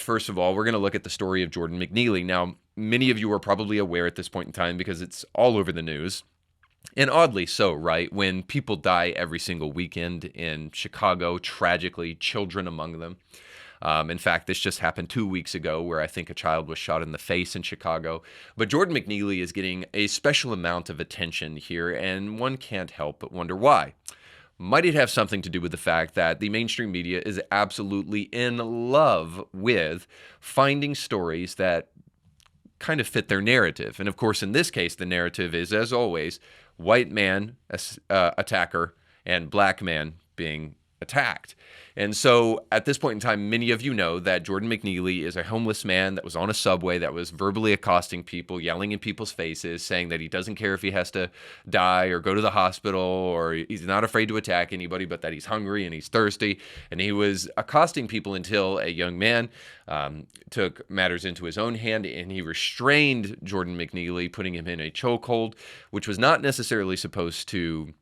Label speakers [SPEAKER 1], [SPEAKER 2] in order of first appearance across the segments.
[SPEAKER 1] first of all, we're going to look at the story of Jordan McNeely. Now, many of you are probably aware at this point in time because it's all over the news. And oddly so, right? When people die every single weekend in Chicago, tragically, children among them. In fact, this just happened 2 weeks ago where I think a child was shot in the face in Chicago. But Jordan McNeely is getting a special amount of attention here, and one can't help but wonder why. Might it have something to do with the fact that the mainstream media is absolutely in love with finding stories that kind of fit their narrative? And of course, in this case, the narrative is, as always, white man attacker and black man being attacked. And so at this point in time, many of you know that Jordan McNeely is a homeless man that was on a subway that was verbally accosting people, yelling in people's faces, saying that he doesn't care if he has to die or go to the hospital, or he's not afraid to attack anybody, but that he's hungry and he's thirsty. And he was accosting people until a young man took matters into his own hand, and he restrained Jordan McNeely, putting him in a chokehold, which was not necessarily supposed to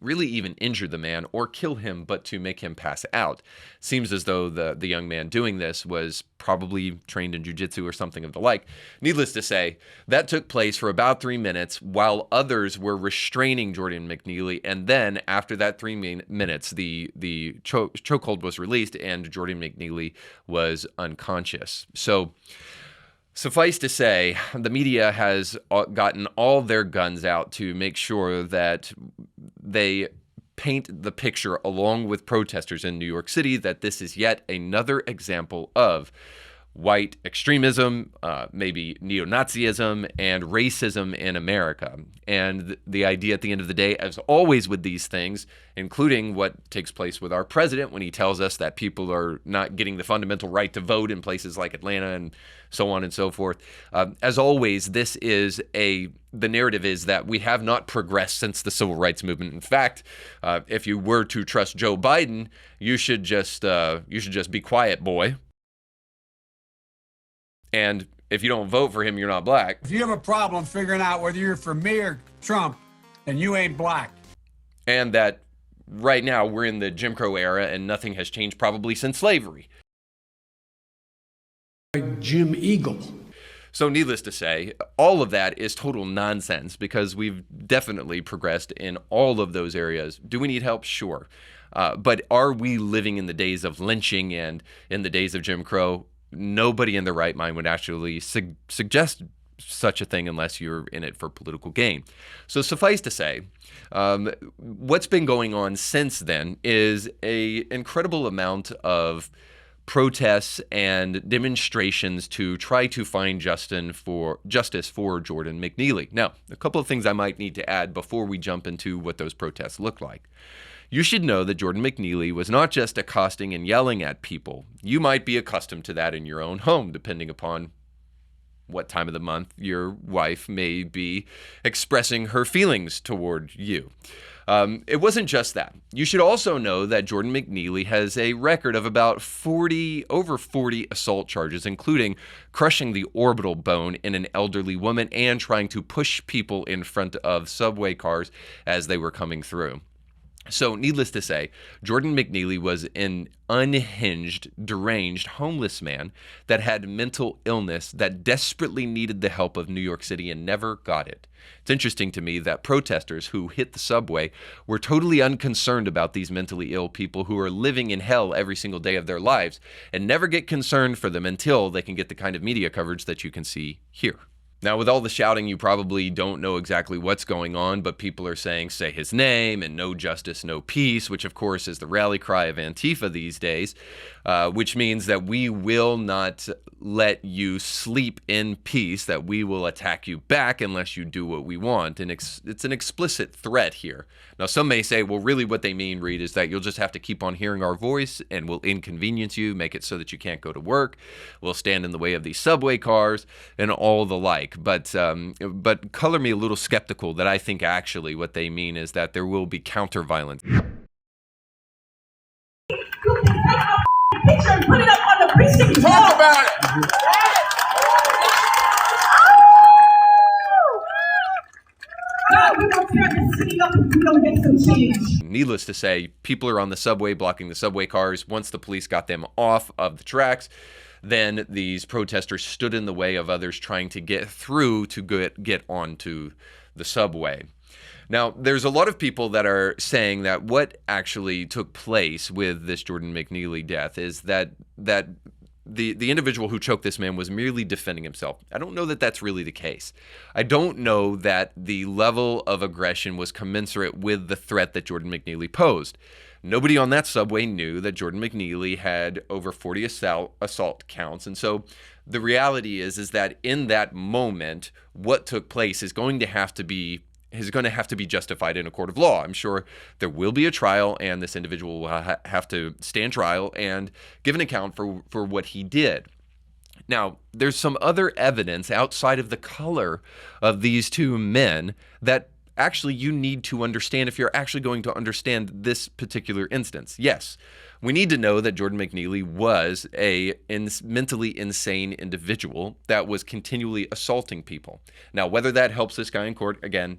[SPEAKER 1] really even injure the man or kill him, but to make him pass out. Seems as though the young man doing this was probably trained in jiu-jitsu or something of the like. Needless to say, that took place for about 3 minutes while others were restraining Jordan McNeely. And then after that 3 minutes, the chokehold was released and Jordan McNeely was unconscious. So suffice to say, the media has gotten all their guns out to make sure that they paint the picture, along with protesters in New York City, that this is yet another example of white extremism, maybe neo-Nazism, and racism in America. And the idea at the end of the day, as always with these things, including what takes place with our president when he tells us that people are not getting the fundamental right to vote in places like Atlanta and so on and so forth. As always, the narrative is that we have not progressed since the civil rights movement. In fact, if you were to trust Joe Biden, you should just be quiet, boy. And if you don't vote for him, you're not black.
[SPEAKER 2] If you have a problem figuring out whether you're for me or Trump, then you ain't black.
[SPEAKER 1] And that right now we're in the Jim Crow era and nothing has changed probably since slavery.
[SPEAKER 2] Jim Eagle.
[SPEAKER 1] So needless to say, all of that is total nonsense because we've definitely progressed in all of those areas. Do we need help? Sure. But are we living in the days of lynching and in the days of Jim Crow? Nobody in their right mind would actually suggest such a thing unless you're in it for political gain. So suffice to say, what's been going on since then is an incredible amount of protests and demonstrations to try to find justice for Jordan McNeely. Now, a couple of things I might need to add before we jump into what those protests look like. You should know that Jordan McNeely was not just accosting and yelling at people. You might be accustomed to that in your own home, depending upon what time of the month your wife may be expressing her feelings toward you. It wasn't just that. You should also know that Jordan McNeely has a record of about over 40 assault charges, including crushing the orbital bone in an elderly woman and trying to push people in front of subway cars as they were coming through. So needless to say, Jordan McNeely was an unhinged, deranged, homeless man that had mental illness that desperately needed the help of New York City and never got it. It's interesting to me that protesters who hit the subway were totally unconcerned about these mentally ill people who are living in hell every single day of their lives and never get concerned for them until they can get the kind of media coverage that you can see here. Now, with all the shouting, you probably don't know exactly what's going on, but people are saying, say his name, and no justice, no peace, which, of course, is the rally cry of Antifa these days, which means that we will not let you sleep in peace, that we will attack you back unless you do what we want. And it's an explicit threat here. Now, some may say, well, really what they mean, Reed, is that you'll just have to keep on hearing our voice and we'll inconvenience you, make it so that you can't go to work. We'll stand in the way of these subway cars and all the like. But color me a little skeptical that I think actually what they mean is that there will be counter violence.
[SPEAKER 3] Picture and put it up on the precinct.
[SPEAKER 2] Talk about it.
[SPEAKER 3] God, we don't tear this city up if we don't get some change.
[SPEAKER 1] Needless to say, people are on the subway blocking the subway cars. Once the police got them off of the tracks, then these protesters stood in the way of others trying to get through to get onto the subway. Now, there's a lot of people that are saying that what actually took place with this Jordan McNeely death is that the individual who choked this man was merely defending himself. I don't know that that's really the case. I don't know that the level of aggression was commensurate with the threat that Jordan McNeely posed. Nobody on that subway knew that Jordan McNeely had over 40 assault counts. And so the reality is that in that moment, what took place is going to have to be justified in a court of law. I'm sure there will be a trial, and this individual will have to stand trial and give an account for what he did. Now, there's some other evidence outside of the color of these two men that actually you need to understand if you're actually going to understand this particular instance. Yes, we need to know that Jordan McNeely was a mentally insane individual that was continually assaulting people. Now, whether that helps this guy in court, again,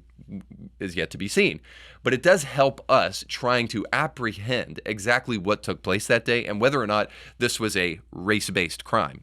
[SPEAKER 1] is yet to be seen. But it does help us trying to apprehend exactly what took place that day and whether or not this was a race-based crime.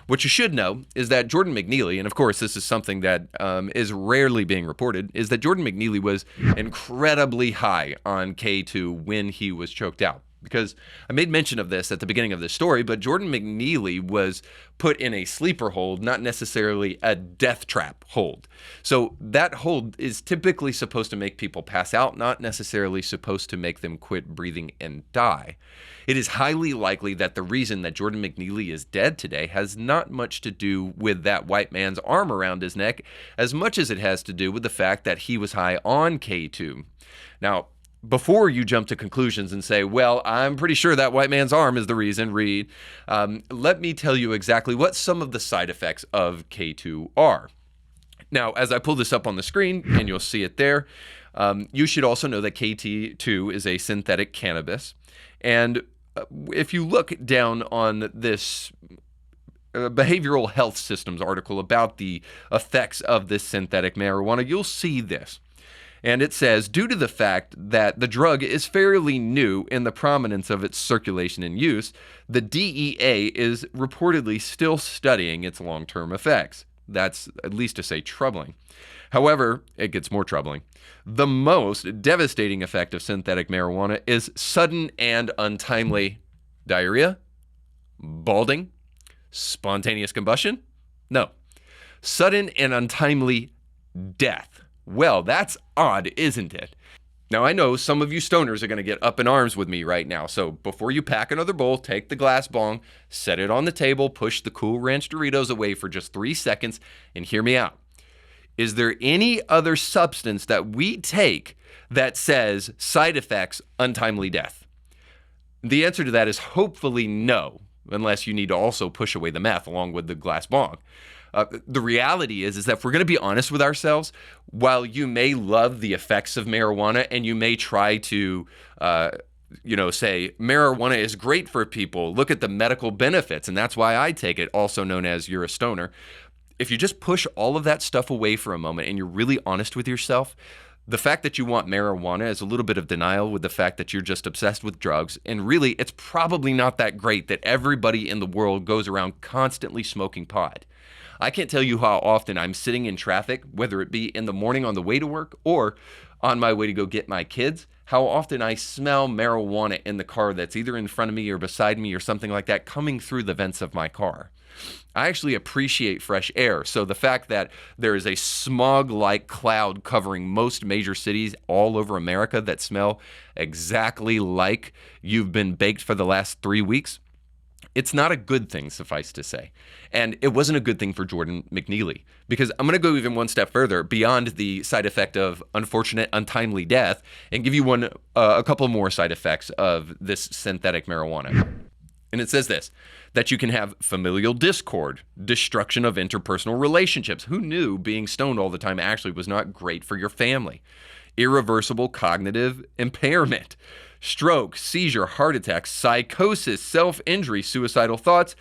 [SPEAKER 1] What you should know is that Jordan McNeely, and of course this is something that is rarely being reported, is that Jordan McNeely was incredibly high on K2 when he was choked out. Because I made mention of this at the beginning of this story, but Jordan McNeely was put in a sleeper hold, not necessarily a death trap hold. So that hold is typically supposed to make people pass out, not necessarily supposed to make them quit breathing and die. It is highly likely that the reason that Jordan McNeely is dead today has not much to do with that white man's arm around his neck, as much as it has to do with the fact that he was high on K2. Now, before you jump to conclusions and say, well, I'm pretty sure that white man's arm is the reason, Reed, let me tell you exactly what some of the side effects of K2 are. Now, as I pull this up on the screen, and you'll see it there, you should also know that KT2 is a synthetic cannabis. And if you look down on this Behavioral Health Systems article about the effects of this synthetic marijuana, you'll see this. And it says, due to the fact that the drug is fairly new in the prominence of its circulation and use, the DEA is reportedly still studying its long-term effects. That's at least to say troubling. However, it gets more troubling. The most devastating effect of synthetic marijuana is sudden and untimely diarrhea, balding, spontaneous combustion? No. Sudden and untimely death. Well, that's odd, isn't it? Now, I know some of you stoners are going to get up in arms with me right now, so before you pack another bowl, take the glass bong, set it on the table, push the Cool Ranch Doritos away for just 3 seconds, and hear me out. Is there any other substance that we take that says side effects, untimely death? The answer to that is hopefully no, unless you need to also push away the meth along with the glass bong. The reality is that if we're going to be honest with ourselves, while you may love the effects of marijuana and you may try to, say marijuana is great for people, look at the medical benefits, and that's why I take it, also known as you're a stoner. If you just push all of that stuff away for a moment and you're really honest with yourself, the fact that you want marijuana is a little bit of denial with the fact that you're just obsessed with drugs. And really, it's probably not that great that everybody in the world goes around constantly smoking pot. I can't tell you how often I'm sitting in traffic, whether it be in the morning on the way to work or on my way to go get my kids, how often I smell marijuana in the car that's either in front of me or beside me or something like that coming through the vents of my car. I actually appreciate fresh air, so the fact that there is a smog-like cloud covering most major cities all over America that smell exactly like you've been baked for the last 3 weeks, it's not a good thing, suffice to say. And it wasn't a good thing for Jordan McNeely, because I'm going to go even one step further beyond the side effect of unfortunate, untimely death and give you a couple more side effects of this synthetic marijuana. And it says this, that you can have familial discord, destruction of interpersonal relationships. Who knew being stoned all the time actually was not great for your family? Irreversible cognitive impairment, stroke, seizure, heart attack, psychosis, self-injury, suicidal thoughts,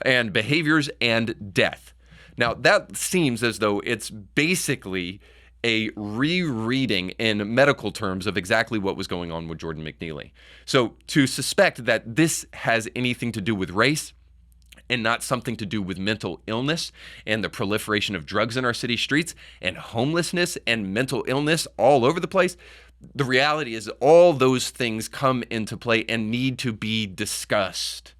[SPEAKER 1] and behaviors, and death. Now, that seems as though it's basically a rereading in medical terms of exactly what was going on with Jordan McNeely. So to suspect that this has anything to do with race, and not something to do with mental illness and the proliferation of drugs in our city streets and homelessness and mental illness all over the place, the reality is all those things come into play and need to be discussed.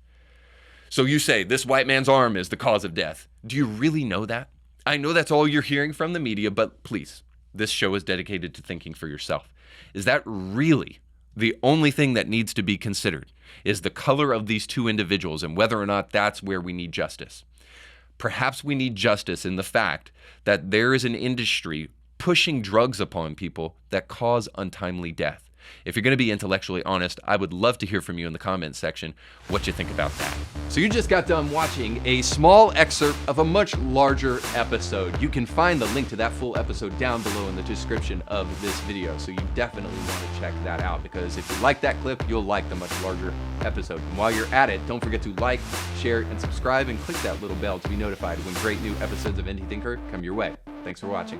[SPEAKER 1] So you say this white man's arm is the cause of death. Do you really know that? I know that's all you're hearing from the media, but please, this show is dedicated to thinking for yourself. Is that really the only thing that needs to be considered? Is the color of these two individuals and whether or not that's where we need justice? Perhaps we need justice in the fact that there is an industry pushing drugs upon people that cause untimely death. If you're going to be intellectually honest, I would love to hear from you in the comments section what you think about that. So you just got done watching a small excerpt of a much larger episode. You can find the link to that full episode down below in the description of this video. So you definitely want to check that out, because if you like that clip, you'll like the much larger episode. And while you're at it, don't forget to like, share, and subscribe, and click that little bell to be notified when great new episodes of Indie Thinker come your way. Thanks for watching.